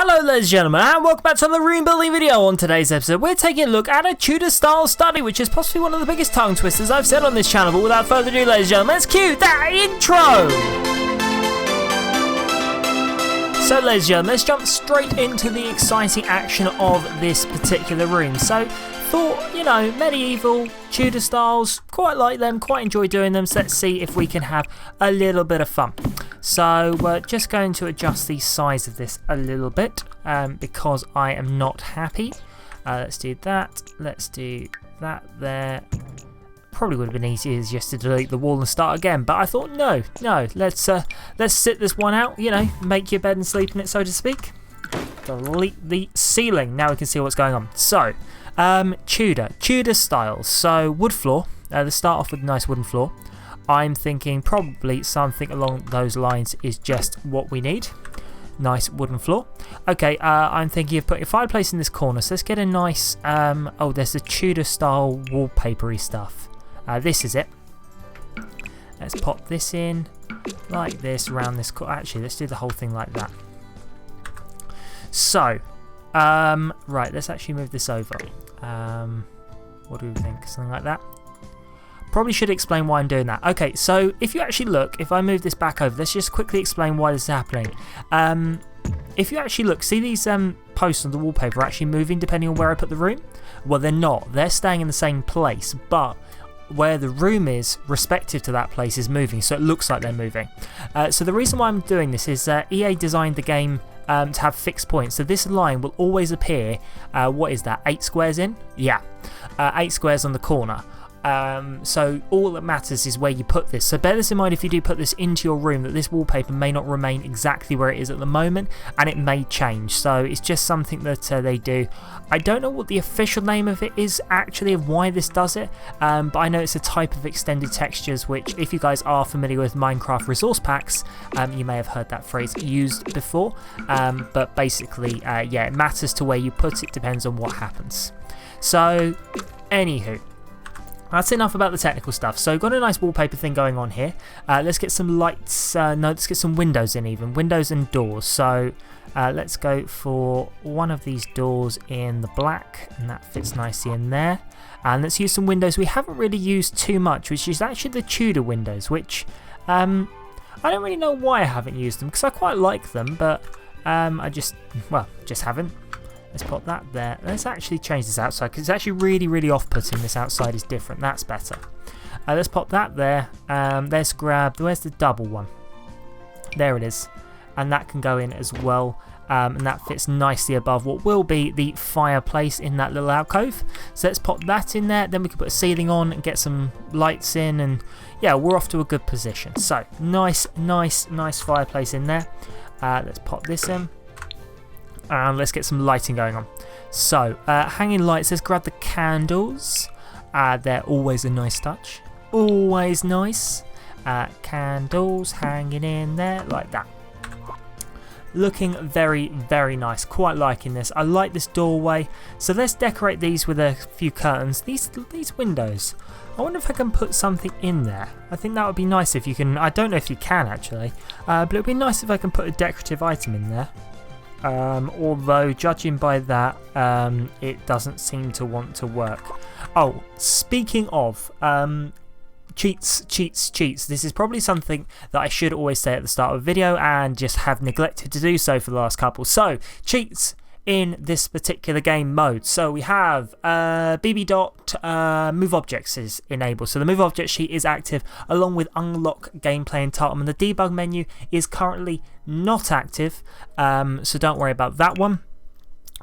Hello ladies and gentlemen, and welcome back to another room building video. On today's episode we're taking a look at a Tudor Style Study, which is possibly one of the biggest tongue twisters I've said on this channel. But without further ado ladies and gentlemen, let's cue that intro! So ladies and gentlemen, let's jump straight into the exciting action of this particular room. So thought, you know, medieval, Tudor styles, quite like them, quite enjoy doing them, so let's see if we can have a little bit of fun. So we're just going to adjust the size of this a little bit because I am not happy. Let's do that, let's do that there. Probably would have been easier just to delete the wall and start again, but I thought no, let's sit this one out, you know, make your bed and sleep in it, so to speak. Delete the ceiling, now we can see what's going on. So, Tudor styles, so wood floor, let's start off with a nice wooden floor. I'm thinking probably something along those lines is just what we need. Nice wooden floor. Okay, I'm thinking of putting a fireplace in this corner, so let's get a nice, oh, there's the Tudor style wallpapery stuff. This is it. Let's pop this in like this around this corner. Actually, let's do the whole thing like that. So, right, let's actually move this over. What do we think? Something like that? Probably should explain why I'm doing that. Okay, so if you actually look, if I move this back over, let's just quickly explain why this is happening. If you actually look, see these posts on the wallpaper are actually moving depending on where I put the room? Well, they're not. They're staying in the same place, but where the room is, respective to that place, is moving, so it looks like they're moving. So the reason why I'm doing this is EA designed the game to have fixed points, so this line will always appear, what is that, 8 squares in? Yeah, 8 squares on the corner. So all that matters is where you put this. So bear this in mind if you do put this into your room, that this wallpaper may not remain exactly where it is at the moment, and it may change. So it's just something that they do. I don't know what the official name of it is actually, of why this does it, but I know it's a type of extended textures, which if you guys are familiar with Minecraft resource packs, you may have heard that phrase used before. But basically, yeah, it matters to where you put it, depends on what happens. So, anywho. That's enough about the technical stuff. So got a nice wallpaper thing going on here. Let's get some lights, no, let's get some windows in even. Windows and doors. So let's go for one of these doors in the black, and that fits nicely in there. And let's use some windows we haven't really used too much, which is actually the Tudor windows, which I don't really know why I haven't used them, because I quite like them, but I just haven't. Let's pop that there. Let's actually change this outside, because it's actually really off-putting. This outside is different. That's better. Let's pop that there. Let's grab, where's the double one? There it is. And that can go in as well. And that fits nicely above what will be the fireplace in that little alcove. So let's pop that in there. Then we can put a ceiling on and get some lights in. And yeah, we're off to a good position. So nice fireplace in there. Let's pop this in. And let's get some lighting going on. So, hanging lights, let's grab the candles. They're always a nice touch. Always nice. Candles hanging in there like that. Looking very nice. Quite liking this. I like this doorway. So let's decorate these with a few curtains. These windows. I wonder if I can put something in there. I think that would be nice if you can. I don't know if you can actually. But it would be nice if I can put a decorative item in there. Although judging by that, it doesn't seem to want to work. Oh, speaking of cheats. This is probably something that I should always say at the start of a video and just have neglected to do so for the last couple. So, cheats in this particular game mode. So we have BB dot move objects is enabled. So the move object sheet is active along with unlock gameplay entitlement. The debug menu is currently not active, so don't worry about that one.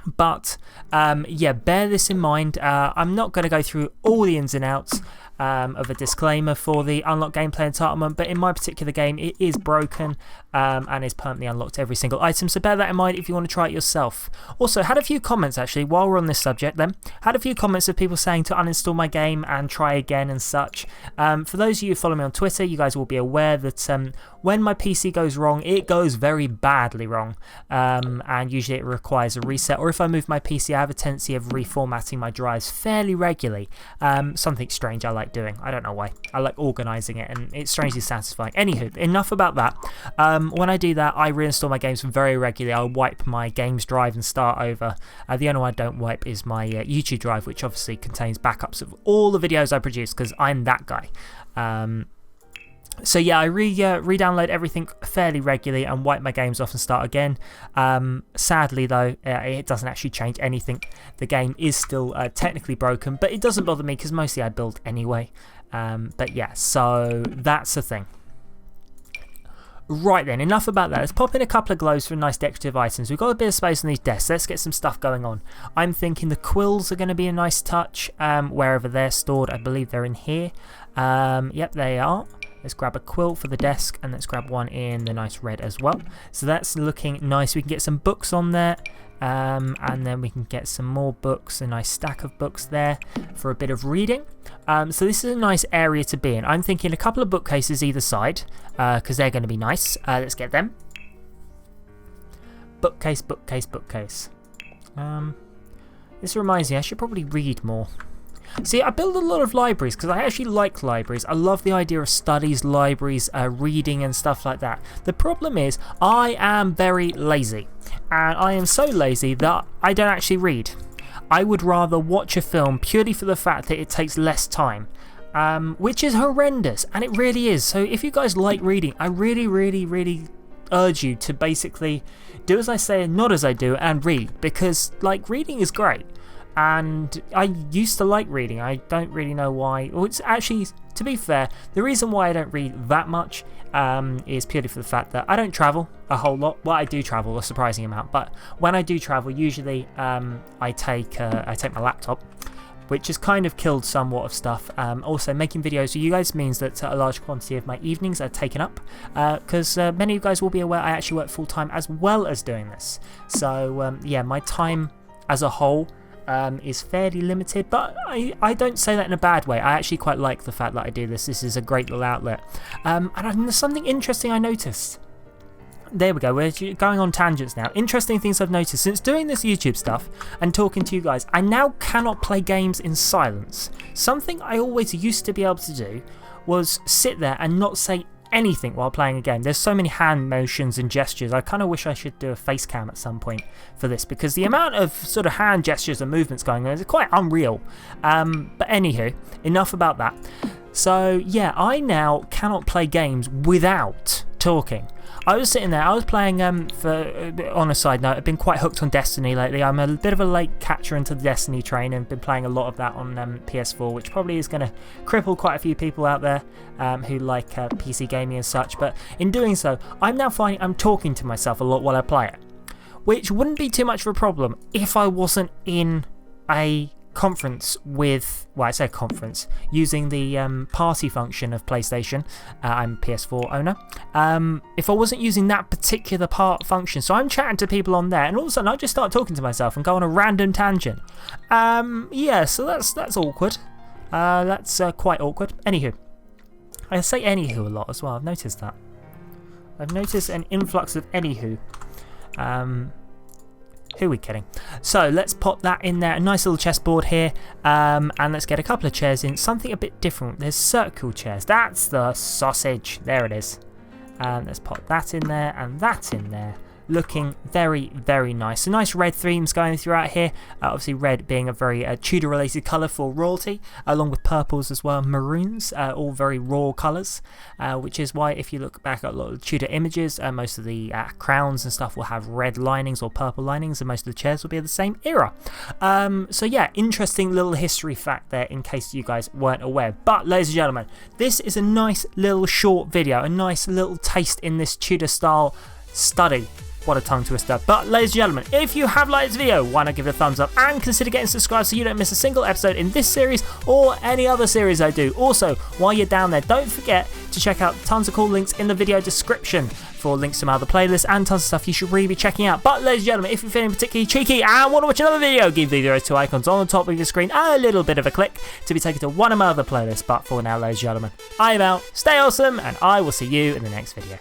But yeah, bear this in mind. I'm not going to go through all the ins and outs of a disclaimer for the unlock gameplay entitlement, but in my particular game it is broken and is permanently unlocked every single item, so bear that in mind if you want to try it yourself. Also, had a few comments actually while we're on this subject then. Had a few comments of people saying to uninstall my game and try again and such. For those of you who follow me on Twitter, you guys will be aware that when my PC goes wrong, it goes very badly wrong, and usually it requires a reset, or if I move my PC I have a tendency of reformatting my drives fairly regularly. Something strange I like like doing. I don't know why. I like organising it, and it's strangely satisfying. Anywho, enough about that. When I do that, I reinstall my games very regularly. I'll wipe my games drive and start over. The only one I don't wipe is my YouTube drive, which obviously contains backups of all the videos I produce, because I'm that guy. So yeah, I re-download everything fairly regularly and wipe my games off and start again. Sadly though, it doesn't actually change anything. The game is still technically broken, but it doesn't bother me because mostly I build anyway. But yeah, so that's the thing. Right then, enough about that. Let's pop in a couple of glows for nice decorative items. We've got a bit of space on these desks. Let's get some stuff going on. I'm thinking the quills are going to be a nice touch wherever they're stored. I believe they're in here. Yep, they are. Let's grab a quill for the desk, and let's grab one in the nice red as well. So that's looking nice. We can get some books on there, and then we can get some more books, a nice stack of books there for a bit of reading. So this is a nice area to be in. I'm thinking a couple of bookcases either side, because they're going to be nice. Let's get them. Bookcase, bookcase, bookcase. This reminds me, I should probably read more. See, I build a lot of libraries because I actually like libraries. I love the idea of studies, libraries, reading and stuff like that. The problem is I am very lazy, and I am so lazy that I don't actually read. I would rather watch a film purely for the fact that it takes less time, which is horrendous, and it really is. So if you guys like reading, I really urge you to basically do as I say and not as I do and read, because like reading is great. And I used to like reading. I don't really know why. Well, it's actually, to be fair, the reason why I don't read that much is purely for the fact that I don't travel a whole lot. Well, I do travel a surprising amount, but when I do travel, usually I take my laptop, which has kind of killed somewhat of stuff. Also, making videos for you guys means that a large quantity of my evenings are taken up, because many of you guys will be aware I actually work full time as well as doing this. So yeah, my time as a whole is fairly limited, but I don't say that in a bad way. I actually quite like the fact that I do this. This is a great little outlet. And there's something interesting I noticed. There we go, we're going on tangents now. Interesting things I've noticed since doing this YouTube stuff and talking to you guys. I now cannot play games in silence. Something I always used to be able to do was sit there and not say anything while playing a game. There's so many hand motions and gestures. I kind of wish I should do a face cam at some point for this, because the amount of sort of hand gestures and movements going on is quite unreal. But anywho, enough about that. So yeah, I now cannot play games without talking. I was sitting there, I was playing, on a side note, I've been quite hooked on Destiny lately. I'm a bit of a late catcher into the Destiny train and been playing a lot of that on PS4, which probably is going to cripple quite a few people out there who like PC gaming and such. But in doing so, I'm now finding I'm talking to myself a lot while I play it, which wouldn't be too much of a problem if I wasn't in a conference with, well, I say conference, using the party function of PlayStation. I'm a PS4 owner. If I wasn't using that particular function, so I'm chatting to people on there, and all of a sudden I just start talking to myself and go on a random tangent. Yeah, so that's awkward. That's quite awkward. Anywho, I say anywho a lot as well. I've noticed that. I've noticed an influx of anywho. Who are we kidding? So let's pop that in there. A nice little chessboard here. And let's get a couple of chairs in. Something a bit different. There's circle chairs. That's the sausage. There it is. Let's pop that in there and that in there. Looking very, very nice. So nice red themes going throughout here. Obviously red being a very Tudor related colour for royalty, along with purples as well, maroons, all very raw colours, which is why if you look back at a lot of Tudor images, most of the crowns and stuff will have red linings or purple linings, and most of the chairs will be of the same era. So yeah, interesting little history fact there in case you guys weren't aware. But ladies and gentlemen, this is a nice little short video, a nice little taste in this Tudor style study. What a tongue twister. But ladies and gentlemen, if you have liked this video, why not give it a thumbs up and consider getting subscribed so you don't miss a single episode in this series or any other series I do. Also, while you're down there, don't forget to check out tons of cool links in the video description for links to my other playlists and tons of stuff you should really be checking out. But ladies and gentlemen, if you're feeling particularly cheeky and want to watch another video, give those two icons on the top of your screen a little bit of a click to be taken to one of my other playlists. But for now, ladies and gentlemen, I'm out, stay awesome, and I will see you in the next video.